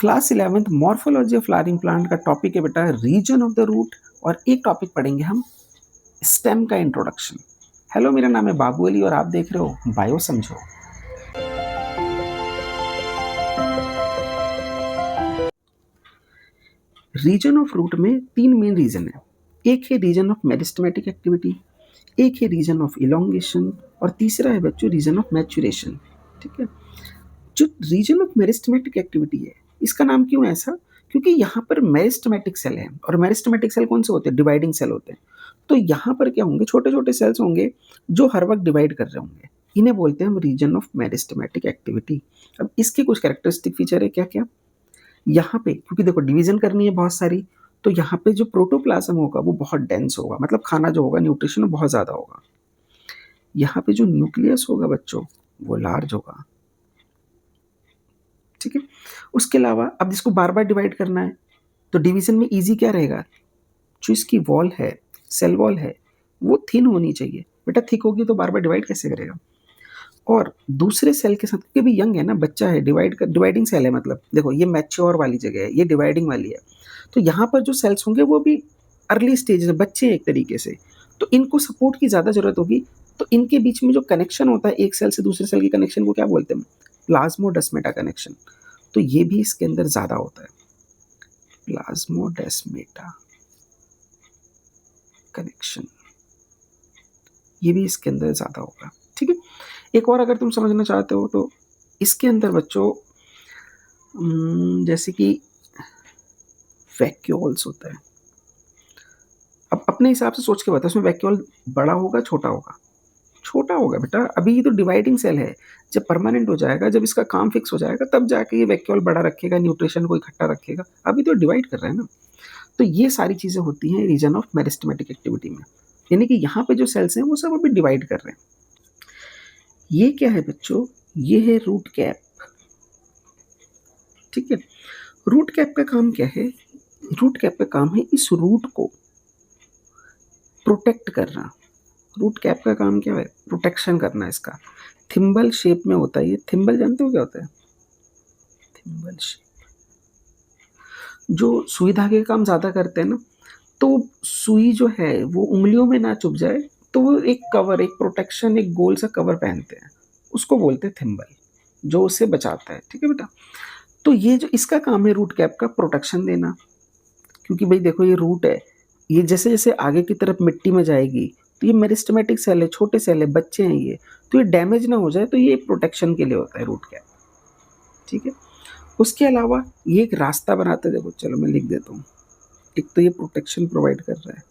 Class 11th morphology of flowering plant का topic है बेटा रीजन ऑफ द रूट। और एक टॉपिक पढ़ेंगे हम स्टेम का इंट्रोडक्शन। हेलो, मेरा नाम है बाबू अली और आप देख रहे हो बायो समझो। रीजन ऑफ रूट में तीन मेन रीजन है। एक है रीजन ऑफ मेरिस्टेमेटिक एक्टिविटी, एक है रीजन ऑफ इलोंगेशन और तीसरा है बच्चों रीजन ऑफ मैच्योरेशन। ठीक है। जो रीजन ऑफ मेरिस्टेमेटिक एक्टिविटी है, इसका नाम क्यों है ऐसा? क्योंकि यहाँ पर मेरिस्टेमेटिक सेल है और मेरिस्टेमेटिक सेल कौन से होते हैं? डिवाइडिंग सेल होते हैं। तो यहाँ पर क्या होंगे? छोटे छोटे सेल्स होंगे जो हर वक्त डिवाइड कर रहे होंगे। इन्हें बोलते हैं हम रीजन ऑफ मेरिस्टेमेटिक एक्टिविटी। अब इसके कुछ कैरेक्टरिस्टिक फीचर है क्या क्या? यहाँ पे क्योंकि देखो डिवीजन करनी है बहुत सारी, तो यहाँ पे जो प्रोटोप्लाज्म होगा वो बहुत डेंस होगा, मतलब खाना जो होगा न्यूट्रिशन बहुत ज़्यादा होगा। यहाँ पे जो न्यूक्लियस होगा बच्चों वो लार्ज होगा। ठीक है। उसके अलावा अब इसको बार बार डिवाइड करना है तो डिवीजन में इजी क्या रहेगा? जो इसकी वॉल है, सेल वॉल है, वो थिन होनी चाहिए। बेटा थिक होगी तो बार बार डिवाइड कैसे करेगा? और दूसरे सेल के साथ, क्योंकि भी यंग है ना, बच्चा है, डिवाइडिंग सेल है, मतलब देखो ये मैच्योर वाली जगह है, ये डिवाइडिंग वाली है। तो यहाँ पर जो सेल्स होंगे वो भी अर्ली स्टेज में बच्चे हैं एक तरीके से, तो इनको सपोर्ट की ज़्यादा जरूरत होगी। तो इनके बीच में जो कनेक्शन होता है एक सेल से दूसरे सेल की कनेक्शन को क्या बोलते हैं? Plasmodesmata connection. तो ये भी इसके अंदर ज़्यादा होता है, प्लाज्मोडेस्मेटा कनेक्शन, ये भी इसके अंदर ज़्यादा होगा। ठीक है। एक और अगर तुम समझना चाहते हो तो इसके अंदर बच्चों जैसे कि वैक्यूल्स होता है। अब अपने हिसाब से सोच के बता, उसमें वैक्यूल बड़ा होगा छोटा होगा? छोटा होगा बेटा। अभी ये तो डिवाइडिंग सेल है, जब परमानेंट हो जाएगा, जब इसका काम फिक्स हो जाएगा, तब जाके ये वैक्यूल बड़ा रखेगा, न्यूट्रिशन को इकट्ठा रखेगा। अभी तो डिवाइड कर रहा है ना। तो ये सारी चीज़ें होती हैं रीजन ऑफ मेरिस्टेमेटिक एक्टिविटी में, यानी कि यहाँ पे जो सेल्स हैं वो सब अभी डिवाइड कर रहे हैं। ये क्या है बच्चों? ये है रूट कैप। ठीक है। रूट कैप का काम क्या है? रूट कैप का काम है इस रूट को प्रोटेक्ट करना। रूट कैप का काम क्या है? प्रोटेक्शन करना इसका। थिम्बल शेप में होता है ये। थिम्बल जानते हो क्या होता है? थिम्बल शेप जो सुई धागे का काम ज़्यादा करते हैं ना, तो सुई जो है वो उंगलियों में ना चुभ जाए, तो वो एक कवर, एक प्रोटेक्शन, एक गोल सा कवर पहनते हैं, उसको बोलते हैं थिम्बल, जो उसे बचाता है। ठीक है बेटा। तो ये जो इसका काम है रूट कैप का, प्रोटेक्शन देना। क्योंकि भाई देखो ये रूट है, ये जैसे जैसे आगे की तरफ मिट्टी में जाएगी तो ये मेरिस्टेमेटिक सेल है, छोटे सेल है, बच्चे हैं ये, तो ये डैमेज ना हो जाए, तो ये प्रोटेक्शन के लिए होता है रूट कैप। ठीक है। उसके अलावा ये एक रास्ता बनाता है। देखो चलो मैं लिख देता हूँ। एक तो ये प्रोटेक्शन प्रोवाइड कर रहा है,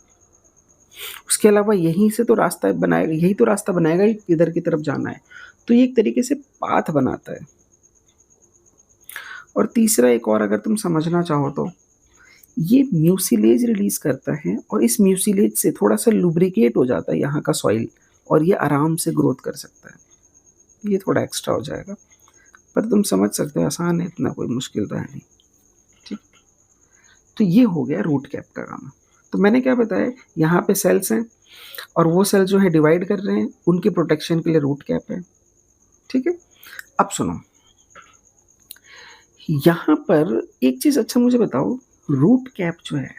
उसके अलावा यहीं से तो रास्ता बनाएगा, यही तो रास्ता बनाएगा इधर की तरफ जाना है, तो ये एक तरीके से पाथ बनाता है। और तीसरा एक और अगर तुम समझना चाहो तो ये म्यूसिलेज रिलीज करता है, और इस म्यूसिलेज से थोड़ा सा लुब्रिकेट हो जाता है यहाँ का सॉइल, और ये आराम से ग्रोथ कर सकता है। ये थोड़ा एक्स्ट्रा हो जाएगा, पर तुम समझ सकते हो, आसान है, इतना कोई मुश्किल तो है नहीं। ठीक। तो ये हो गया रूट कैप का काम। तो मैंने क्या बताया, यहाँ पे सेल्स हैं और वो सेल जो है डिवाइड कर रहे हैं, उनके प्रोटेक्शन के लिए रूट कैप है। ठीक है। अब सुनो, यहाँ पर एक चीज़ अच्छा मुझे बताओ, रूट कैप जो है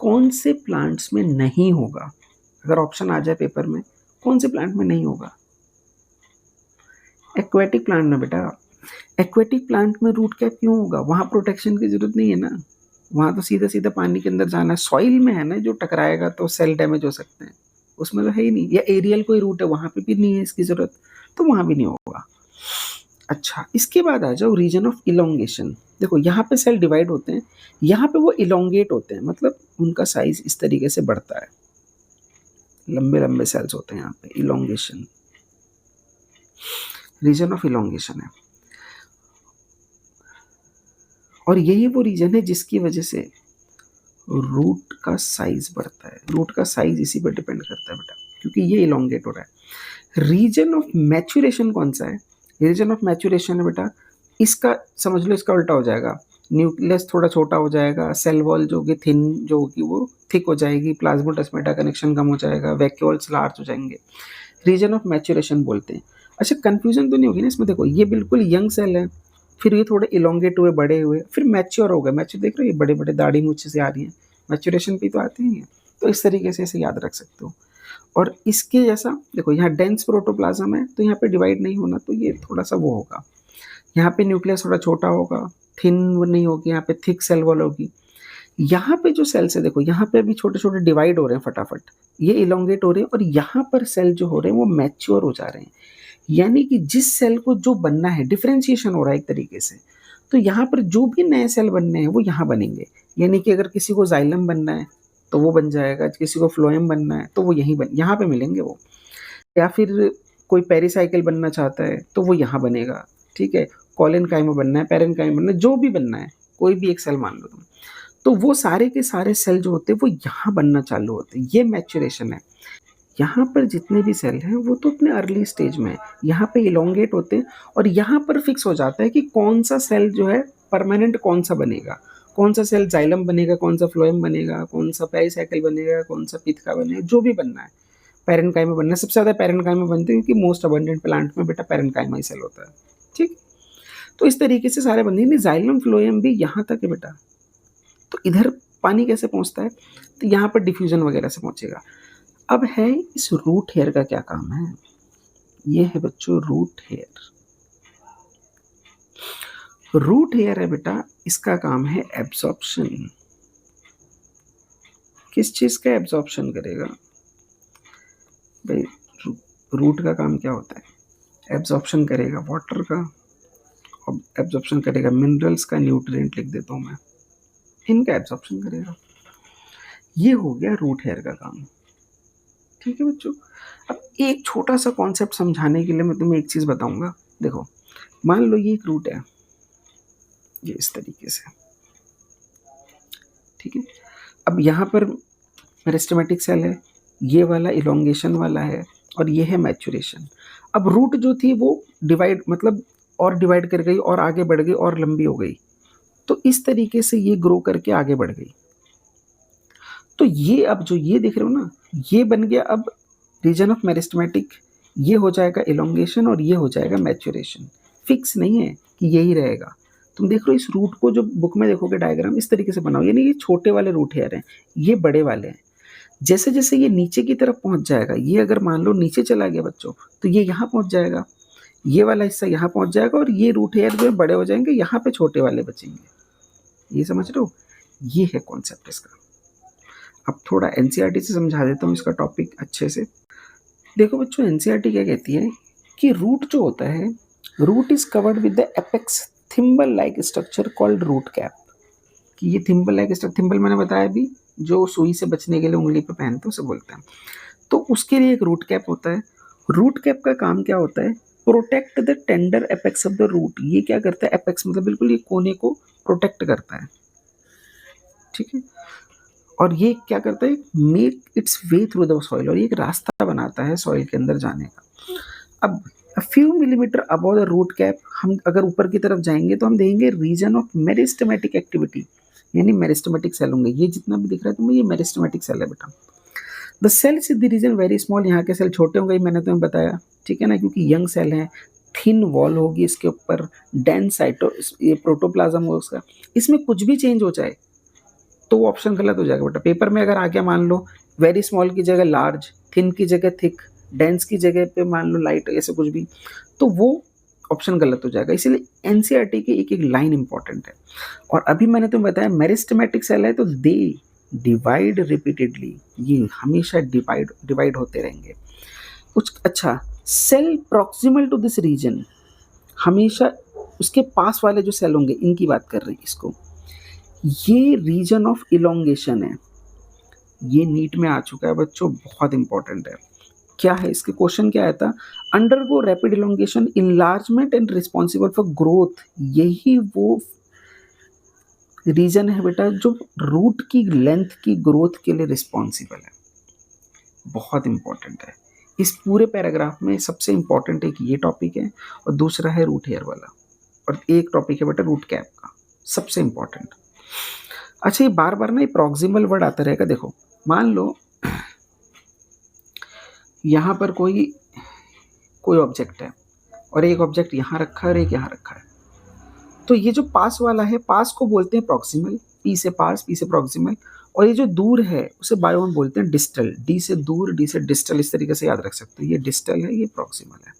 कौन से प्लांट्स में नहीं होगा? अगर ऑप्शन आ जाए पेपर में, कौन से प्लांट में नहीं होगा? एक्वेटिक प्लांट में बेटा। एक्वेटिक प्लांट में रूट कैप क्यों होगा? वहाँ प्रोटेक्शन की जरूरत नहीं है ना, वहाँ तो सीधा सीधा पानी के अंदर जाना है, सॉइल में है ना, जो टकराएगा तो सेल डैमेज हो सकते हैं, उसमें तो है ही नहीं। या एरियल कोई रूट है, वहाँ पे भी नहीं है इसकी जरूरत, तो वहाँ भी नहीं होगा। अच्छा, इसके बाद आ जाओ रीजन ऑफ इलोंगेशन। देखो यहाँ पे सेल डिवाइड होते हैं, यहाँ पे वो इलोंगेट होते हैं, मतलब उनका साइज इस तरीके से बढ़ता है, लंबे लंबे सेल्स होते हैं यहाँ पे, इलोंगेशन, रीजन ऑफ इलोंगेशन है। और यही वो रीजन है जिसकी वजह से रूट का साइज बढ़ता है। रूट का साइज इसी पर डिपेंड करता है बेटा, क्योंकि ये इलोंगेट हो रहा है। रीजन ऑफ मैच्योरेशन कौन सा है? रीजन ऑफ मैच्योरेशन है बेटा, इसका समझ लो, इसका उल्टा हो जाएगा। न्यूक्लियस थोड़ा छोटा हो जाएगा, सेल वॉल जो कि थिन जो होगी वो थिक हो जाएगी, प्लाज्मोडेस्मेटा कनेक्शन कम हो जाएगा, वैक्यूल्स लार्ज हो जाएंगे, रीजन ऑफ मैच्योरेशन बोलते हैं। अच्छा, कंफ्यूजन तो नहीं होगी ना इसमें? देखो ये बिल्कुल यंग सेल है, फिर ये थोड़े इलोंगेट हुए, बड़े हुए, फिर मैच्योर हो गए। मैच्योर देख रहे हो, ये बड़े-बड़े दाढ़ी मूंछ से आ रही हैं, मैच्योरेशन पे तो आते ही हैं। तो इस तरीके से इसे याद रख सकते हो। और इसके जैसा देखो, यहाँ डेंस प्रोटोप्लाज़्म है, तो यहाँ पे डिवाइड नहीं होना, तो ये थोड़ा-सा वो होगा। यहाँ पे न्यूक्लियस थोड़ा छोटा होगा, थिन वो नहीं होगी, यहाँ पे थिक सेल वॉल होगी। यहाँ पे जो सेल्स है देखो, यहाँ पे अभी छोटे-छोटे डिवाइड हो रहे हैं फटाफट, ये इलोंगेट हो रहे हैं और यहाँ पर सेल जो हो रहे हैं वो मैच्योर हो जा रहे हैं। यानी कि जिस सेल को जो बनना है, डिफरेंशिएशन हो रहा है एक तरीके से। तो यहाँ पर जो भी नए सेल बनने हैं वो यहाँ बनेंगे। यानी कि अगर किसी को जाइलम बनना है, तो वो बन जाएगा, किसी को फ्लोएम बनना है, तो वो यहाँ पे मिलेंगे वो। या फिर कोई पेरिसाइकिल बनना चाहता है, तो वो यहाँ बनेगा, ठीक है? कोलेनकाइमा बनना है, पैरेन्काइमा बनना है, जो भी बनना है, कोई भी एक सेल मान लो तुम। तो वो सारे के सारे सेल जो होते हैं वो यहाँ बनना चालू होते हैं, ये मैच्योरेशन है। यहाँ पर जितने भी सेल हैं वो तो अपने अर्ली स्टेज में है, यहाँ पे इलोंगेट होते हैं और यहाँ पर फिक्स हो जाता है कि कौन-सा सेल जो है परमानेंट कौन-सा बनेगा। कौन-सा सेल जाइलम बनेगा, कौन-सा फ्लोएम बनेगा, कौन-सा पेरिसाइकिल बनेगा, कौन-सा पिथका बनेगा, जो भी बनना है। पैरेन्काइमा बनना है, सबसे ज़्यादा पैरेन्काइमा बनते हैं क्योंकि मोस्ट अबंडेंट प्लांट में बेटा पैरेन्काइमा ही सेल होता है, ठीक? तो इस तरीके से सारे बनते हैं, नहीं जाइलम फ्लोएम भी यहाँ तक है बेटा। तो इधर पानी कैसे पहुँचता है? तो यहाँ पर डिफ्यूज़न वगैरह से पहुँचेगा। अब है इस रूट हेयर का क्या काम है? ये है बच्चों रूट हेयर। रूट हेयर है बेटा, इसका काम है एब्ज़ॉर्प्शन। किस चीज़ का एब्ज़ॉर्प्शन करेगा? भाई रूट का काम क्या होता है? एब्ज़ॉर्प्शन करेगा वाटर का, और एब्ज़ॉर्प्शन करेगा मिनरल्स का, न्यूट्रिएंट लिख देता हूँ मैं, इनका एब्ज़ॉर्प्शन करेगा। ये हो गया रूट हेयर का काम, ठीक है बच्चों? अब एक छोटा-सा कॉन्सेप्ट समझाने के लिए मैं तुम्हें एक चीज़ बताऊँगा। देखो, मान लो ये एक रूट है, ये इस तरीके से, ठीक है? अब यहाँ पर मेरिस्टेमेटिक सेल है, ये वाला इलोंगेशन वाला है और ये है मैच्योरेशन। अब रूट जो थी वो डिवाइड मतलब और डिवाइड कर गई और आगे बढ़ गई और लंबी हो गई। तो इस तरीके से ये ग्रो करके आगे बढ़ गई। तो ये अब जो ये देख रहे हो ना, ये बन गया अब रीजन ऑफ मेरिस्टेमेटिक, ये हो जाएगा इलोंगेशन और ये हो जाएगा मैच्योरेशन। फिक्स नहीं है कि यही रहेगा। तुम देख रहे हो इस रूट को, जो बुक में देखोगे डायग्राम इस तरीके से बनाओ, यानी ये छोटे वाले रूट हेयर हैं, ये बड़े वाले हैं। जैसे-जैसे ये नीचे की तरफ पहुँच जाएगा, ये अगर मान लो नीचे चला गया बच्चों, तो ये यहाँ पहुँच जाएगा, ये वाला हिस्सा यहाँ पहुँच जाएगा और ये रूट हेयर जो है बड़े हो जाएँगे, यहाँ पे छोटे वाले बचेंगे। ये समझ रहे हो? ये है कॉन्सेप्ट इसका। अब थोड़ा एनसीईआरटी से समझा देता हूँ इसका टॉपिक अच्छे से। देखो बच्चों, एनसीईआरटी क्या कहती है कि रूट जो होता है, root is covered with the apex thimble like structure called root cap. कि ये थिम्बल लाइक स्ट्रक्चर, थिम्बल मैंने बताया अभी, जो सुई से बचने के लिए उंगली पे पहनते हैं उसे बोलते हैं। तो उसके लिए एक रूट कैप होता है। रूट कैप का काम क्या होता है? Protect the tender apex of the root. ये क्या करता है? एपेक्स मतलब बिल्कुल ये कोने को प्रोटेक्ट करता है, ठीक है? और ये क्या करता है? Make it's way through the soil, और ये एक रास्ता बनाता है सॉइल के अंदर जाने का। अब a few millimetre above the root cap, हम अगर ऊपर की तरफ जाएंगे तो हम देखेंगे रीजन ऑफ मेरिस्टेमेटिक एक्टिविटी, यानी मेरिस्टेमेटिक सेल होंगे। ये जितना भी दिख रहा है तुम्हें, ये मेरिस्टेमेटिक सेल है बेटा। The cells in the region very small, यहाँ के सेल छोटे होंगे, मैंने तुम्हें बताया, ठीक है ना, क्योंकि यंग सेल हैं। थिन वॉल होगी इसके ऊपर, डेंस साइटो ये प्रोटोप्लाज्म होगा उसका। इसमें कुछ भी चेंज हो जाए तो वो ऑप्शन गलत हो जाएगा बेटा। पेपर में अगर आ गया मान लो वेरी स्मॉल की जगह लार्ज, थिन की जगह थिक, डेंस की जगह पे मान लो लाइट, ऐसे कुछ भी, तो वो ऑप्शन गलत हो जाएगा। इसीलिए एनसीईआरटी की एक एक लाइन इंपॉर्टेंट है। और अभी मैंने तुम्हें बताया मेरिस्टेमेटिक सेल है तो दे डिवाइड रिपीटेडली, ये हमेशा डिवाइड होते रहेंगे। कुछ अच्छा, cell proximal to this region, हमेशा उसके पास वाले जो सेल होंगे इनकी बात कर रहे हैं इसको, ये रीजन ऑफ इलोंगेशन है। ये नीट में आ चुका है बच्चों, बहुत इंपॉर्टेंट है। क्या है इसके क्वेश्चन क्या आया था? Undergo rapid elongation, enlargement and responsible for growth. यही वो रीजन है बेटा जो रूट की लेंथ की ग्रोथ के लिए रिस्पॉन्सिबल है। बहुत इंपॉर्टेंट है। इस पूरे पैराग्राफ में सबसे इंपॉर्टेंट एक ये टॉपिक है और दूसरा है रूट हेयर वाला, और एक टॉपिक है बेटा रूट कैप का, सबसे इंपॉर्टेंट। अच्छा, ये बार बार ना ये प्रॉक्सिमल वर्ड आता रहेगा। देखो मान लो यहाँ पर कोई ऑब्जेक्ट है और एक ऑब्जेक्ट यहाँ रखा है और एक यहाँ रखा है। तो ये जो पास वाला है, पास को बोलते हैं प्रॉक्सिमल, पी से पास, पी से प्रॉक्सिमल, और ये जो दूर है उसे बायो में बोलते हैं डिस्टल, डी से दूर, डी से डिस्टल, इस तरीके से याद रख सकते हो। ये डिस्टल है, ये प्रॉक्सिमल है,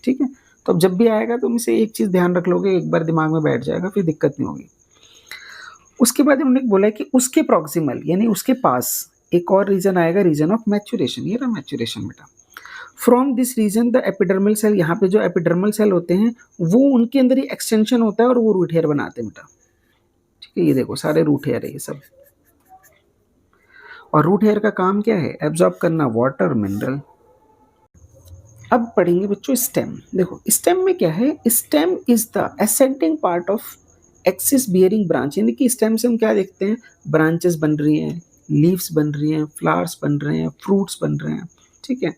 ठीक है? तो अब जब भी आएगा तुम इसे एक चीज़ ध्यान रख लोगे, एक बार दिमाग में बैठ जाएगा, फिर दिक्कत नहीं होगी। उसके बाद उन्होंने बोला है कि उसके प्रॉक्सिमल यानी उसके पास एक और रीजन आएगा, रीजन ऑफ मैच्योरेशन। ये रहा मैच्योरेशन बेटा। From this region the epidermal cell, यहाँ पे जो एपिडर्मल सेल होते हैं वो उनके अंदर ही एक्सटेंशन होता है और वो रूट हेयर बनाते हैं बेटा, ठीक है? ये देखो सारे रूट हेयर है ये सब। और रूट हेयर का काम क्या है? एब्जॉर्ब करना वाटर, मिनरल। अब पढ़ेंगे बच्चों स्टेम। देखो स्टेम में क्या है? Stem is the ascending part of axis bearing branch, यानी कि स्टेम से हम क्या देखते हैं? ब्रांचेस बन रही हैं, लीव्स बन रही हैं, फ्लावर्स बन रहे हैं, फ्रूट्स बन रहे हैं, ठीक है?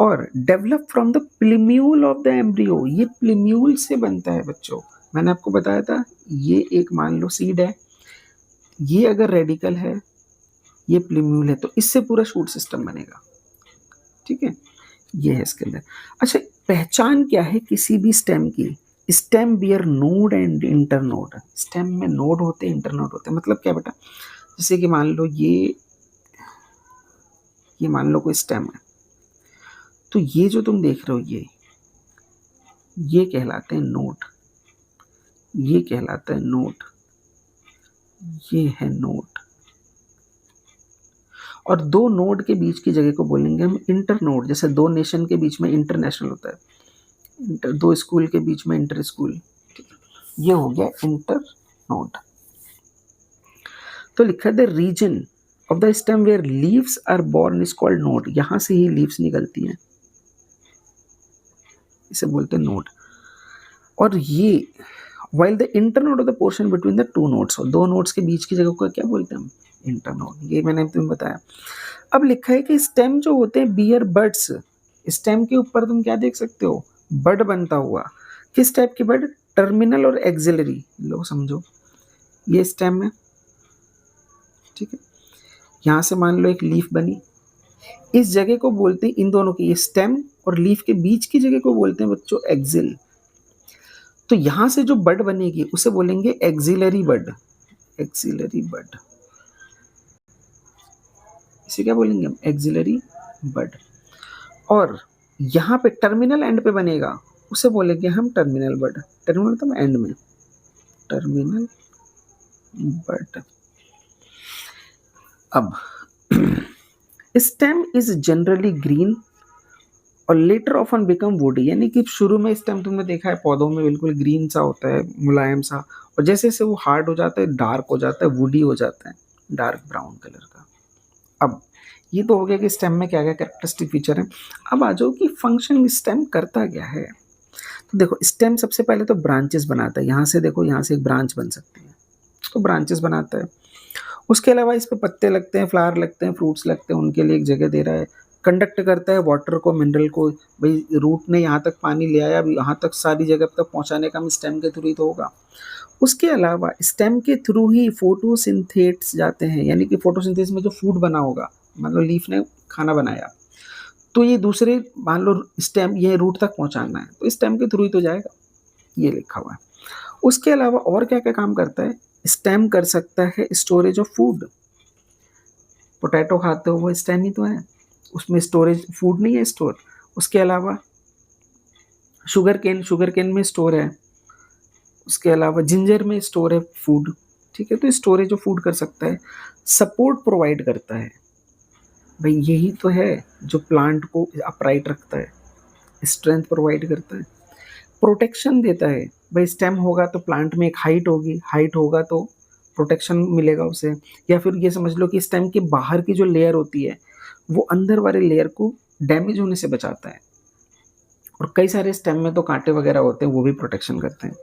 और develop from the प्लीम्यूल of the embryo, ये प्लीम्यूल से बनता है बच्चों। मैंने आपको बताया था ये एक मान लो सीड है, ये अगर रेडिकल है, ये प्लीम्यूल है, तो इससे पूरा शूट सिस्टम बनेगा, ठीक है? ये है इसके अंदर। अच्छा, पहचान क्या है किसी भी स्टेम की? Stem bear node and internode. Stem में नोड होते हैं, इंटरनोड होते हैं। मतलब क्या बेटा? जैसे कि मान लो ये मान लो कोई स्टेम है, तो ये जो तुम देख रहे हो ये कहलाते हैं नोड, ये कहलाता है नोड, ये है नोड। और दो नोड के बीच की जगह को बोलेंगे हम इंटर नोड। जैसे दो नेशन के बीच में इंटरनेशनल होता है, दो स्कूल के बीच में इंटर स्कूल, ये हो गया इंटर नोड। तो लिखा है the region of the stem where leaves are born is called node. यहां से ही लीव्स निकलती हैं, इसे बोलते हैं नोड। और ये while the internode of the portion between the two nodes, और दो नोड्स के बीच की जगह को क्या बोलते हैं हम? इंटरनोड। ये मैंने तुम्हें बताया। अब लिखा है कि स्टेम जो होते हैं बियर बर्ड्स, स्टेम के ऊपर तुम क्या देख सकते हो? बर्ड बनता हुआ। किस टाइप के बर्ड? टर्मिनल और एक्सिलरी। लो समझो, ये स्टेम है, ठीक है? यहाँ से मान लो एक लीफ बनी, इस जगह को बोलते हैं, इन दोनों की, ये स्टेम और लीफ के बीच की जगह को बोलते हैं बच्चों एक्सिल। तो यहां से जो बर्ड बनेगी उसे बोलेंगे एक्सिलरी बर्ड, एक्सिलरी बर्ड। इसे क्या बोलेंगे हम? Axillary bud. और यहाँ पे टर्मिनल एंड पे बनेगा उसे बोलेंगे हम टर्मिनल बर्ड। टर्मिनल मतलब एंड में, टर्मिनल बर्ड। अब स्टेम इज जनरली ग्रीन और लेटर ऑफन बिकम वुडी, यानी कि शुरू में स्टेम तुमने देखा है पौधों में बिल्कुल ग्रीन सा होता है, मुलायम सा, और जैसे जैसे वो हार्ड हो जाता है, डार्क हो जाता है, वुडी हो जाता है, डार्क ब्राउन कलर का। अब ये तो हो गया कि स्टेम में क्या क्या कैरेक्टरिस्टिक फीचर है। अब आ जाओ कि फंक्शन स्टेम करता क्या है। तो देखो स्टेम सबसे पहले तो ब्रांचेस बनाता है। यहाँ से देखो, यहाँ से एक ब्रांच बन सकती है, तो ब्रांचेस बनाता है। उसके अलावा इस पे पत्ते लगते हैं, फ्लावर लगते हैं, फ्रूट्स लगते हैं, उनके लिए एक जगह दे रहा है। कंडक्ट करता है वाटर को, मिनरल को। भाई रूट ने यहाँ तक पानी ले आया, अब यहाँ तक सारी जगह तक पहुँचाने का स्टेम के थ्रू ही तो होगा। उसके अलावा स्टेम के थ्रू ही फोटोसिंथेट्स जाते हैं, यानी कि फोटोसिंथेसिस में जो फूड बना होगा, मतलब लीफ ने खाना बनाया, तो ये दूसरे मान लो स्टेम, ये रूट तक पहुँचाना है, तो स्टेम के थ्रू ही तो जाएगा, ये लिखा हुआ है। उसके अलावा और क्या क्या काम करता है? स्टेम कर सकता है स्टोरेज ऑफ फूड। पोटैटो खाते हो वो स्टेम ही तो है, उसमें स्टोरेज फूड नहीं है, स्टोर। उसके अलावा शुगर केन में स्टोर है। उसके अलावा जिंजर में स्टोर है फूड, ठीक है? तो स्टोरेज ऑफ फूड कर सकता है। सपोर्ट प्रोवाइड करता है, भाई यही तो है जो प्लांट को अपराइट रखता है, स्ट्रेंथ प्रोवाइड करता है। प्रोटेक्शन देता है, भाई स्टेम होगा तो प्लांट में एक हाइट होगी, हाइट होगा तो प्रोटेक्शन मिलेगा उसे। या फिर ये समझ लो कि स्टेम के बाहर की जो लेयर होती है वो अंदर वाले लेयर को डैमेज होने से बचाता है। और कई सारे स्टेम में तो कांटे वगैरह होते हैं, वो भी प्रोटेक्शन करते हैं।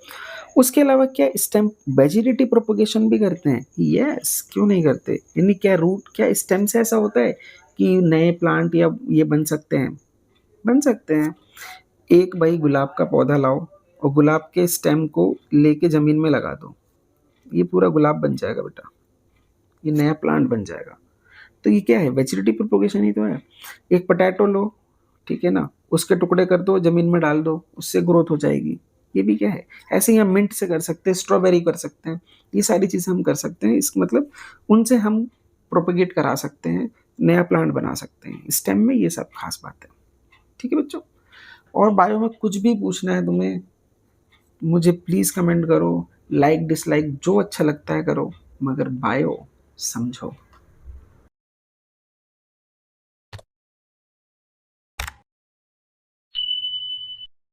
उसके अलावा क्या स्टेम वेजिटेटिव प्रोपोगेशन भी करते हैं? यस, क्यों नहीं करते? यानी क्या रूट, क्या स्टेम से ऐसा होता है कि नए प्लांट या ये बन सकते हैं? बन सकते हैं। एक भाई गुलाब का पौधा लाओ और गुलाब के स्टेम को लेके ज़मीन में लगा दो, ये पूरा गुलाब बन जाएगा बेटा, ये नया प्लांट बन जाएगा। तो ये क्या है? वेजिटेटिव प्रोपोगेशन ही तो है। एक पोटैटो लो, ठीक है ना, उसके टुकड़े कर दो, ज़मीन में डाल दो, उससे ग्रोथ हो जाएगी। ये भी क्या है, ऐसे ही हम मिंट से कर सकते हैं, स्ट्रॉबेरी कर सकते हैं, ये सारी चीज़ें हम कर सकते हैं। इसका मतलब उनसे हम प्रोपेगेट करा सकते हैं, नया प्लांट बना सकते हैं। स्टेम में ये सब खास बात है। ठीक है बच्चों? और बायो में कुछ भी पूछना है तुम्हें, मुझे प्लीज़ कमेंट करो, लाइक डिसलाइक जो अच्छा लगता है करो, मगर बायो समझो।